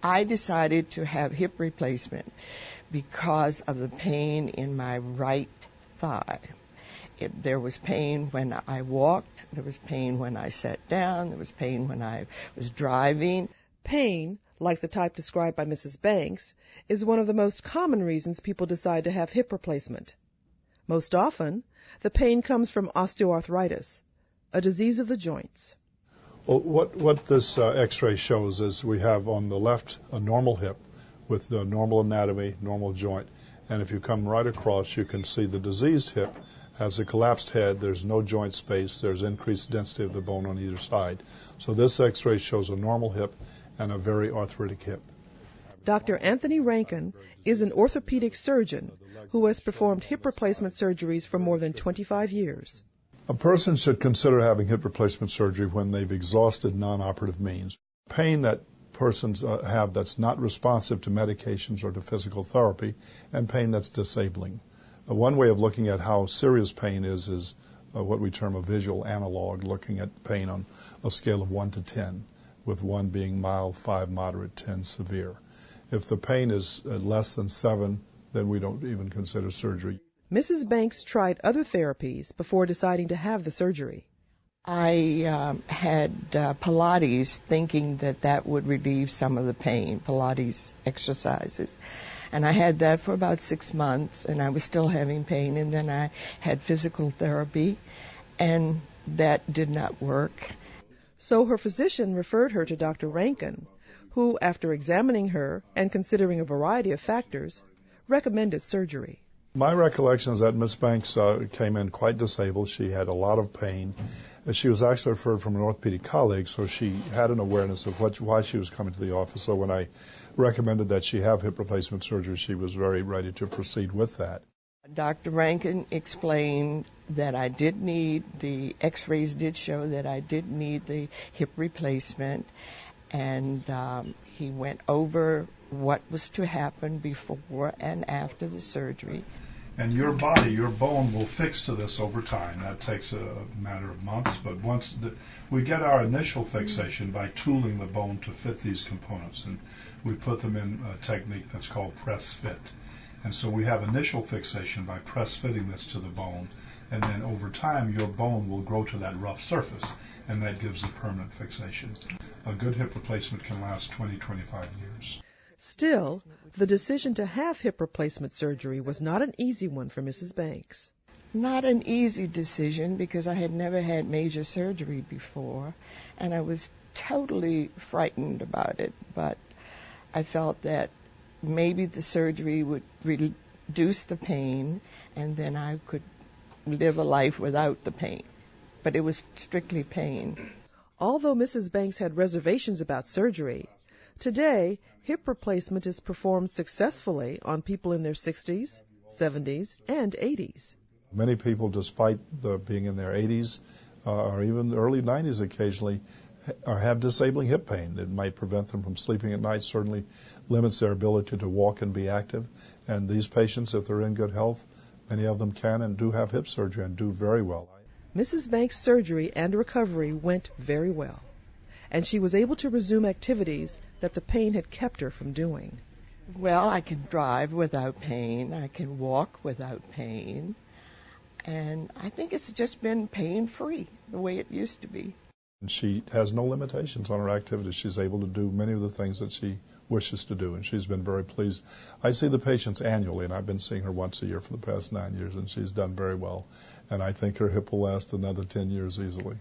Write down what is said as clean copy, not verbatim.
I decided to have hip replacement because of the pain in my right thigh. There was pain when I walked, there was pain when I sat down, there was pain when I was driving. Pain, like the type described by Mrs. Banks, is one of the most common reasons people decide to have hip replacement. Most often, the pain comes from osteoarthritis, a disease of the joints. Well, what this X-ray shows is we have on the left a normal hip with the normal anatomy, normal joint, and if you come right across, you can see the diseased hip has a collapsed head, there's no joint space, there's increased density of the bone on either side. So this X-ray shows a normal hip and a very arthritic hip. Dr. Anthony Rankin is an orthopedic surgeon who has performed hip replacement surgeries for more than 25 years. A person should consider having hip replacement surgery when they've exhausted non-operative means. Pain that persons have that's not responsive to medications or to physical therapy, and pain that's disabling. One way of looking at how serious pain is what we term a visual analog, looking at pain on a scale of 1 to 10, with 1 being mild, 5 moderate, 10 severe. If the pain is less than 7, then we don't even consider surgery. Mrs. Banks tried other therapies before deciding to have the surgery. I had Pilates, thinking that would relieve some of the pain, Pilates exercises. And I had that for about 6 months, and I was still having pain. And then I had physical therapy, and that did not work. So her physician referred her to Dr. Rankin, who, after examining her and considering a variety of factors, recommended surgery. My recollection is that Miss Banks came in quite disabled. She had a lot of pain. She was actually referred from an orthopedic colleague, so she had an awareness of why she was coming to the office. So when I recommended that she have hip replacement surgery, she was very ready to proceed with that. Dr. Rankin explained that I did need, the x-rays did show that I did need the hip replacement, and he went over what was to happen before and after the surgery. And your body, your bone will fix to this over time. That takes a matter of months, but once we get our initial fixation by tooling the bone to fit these components, and we put them in a technique that's called press fit. And so we have initial fixation by press fitting this to the bone, and then over time your bone will grow to that rough surface, and that gives the permanent fixation. A good hip replacement can last 20, 25 years. Still, the decision to have hip replacement surgery was not an easy one for Mrs. Banks. Not an easy decision, because I had never had major surgery before, and I was totally frightened about it, but I felt that maybe the surgery would reduce the pain, and then I could live a life without the pain. But it was strictly pain. Although Mrs. Banks had reservations about surgery, today hip replacement is performed successfully on people in their 60s, 70s, and 80s. Many people, despite being in their 80s or even early 90s occasionally, have disabling hip pain. It might prevent them from sleeping at night, certainly limits their ability to walk and be active. And these patients, if they're in good health, many of them can and do have hip surgery and do very well. Mrs. Banks' surgery and recovery went very well, and she was able to resume activities that the pain had kept her from doing. Well, I can drive without pain. I can walk without pain. And I think it's just been pain-free, the way it used to be. And she has no limitations on her activities. She's able to do many of the things that she wishes to do, and she's been very pleased. I see the patients annually, and I've been seeing her once a year for the past 9 years, and she's done very well. And I think her hip will last another 10 years easily.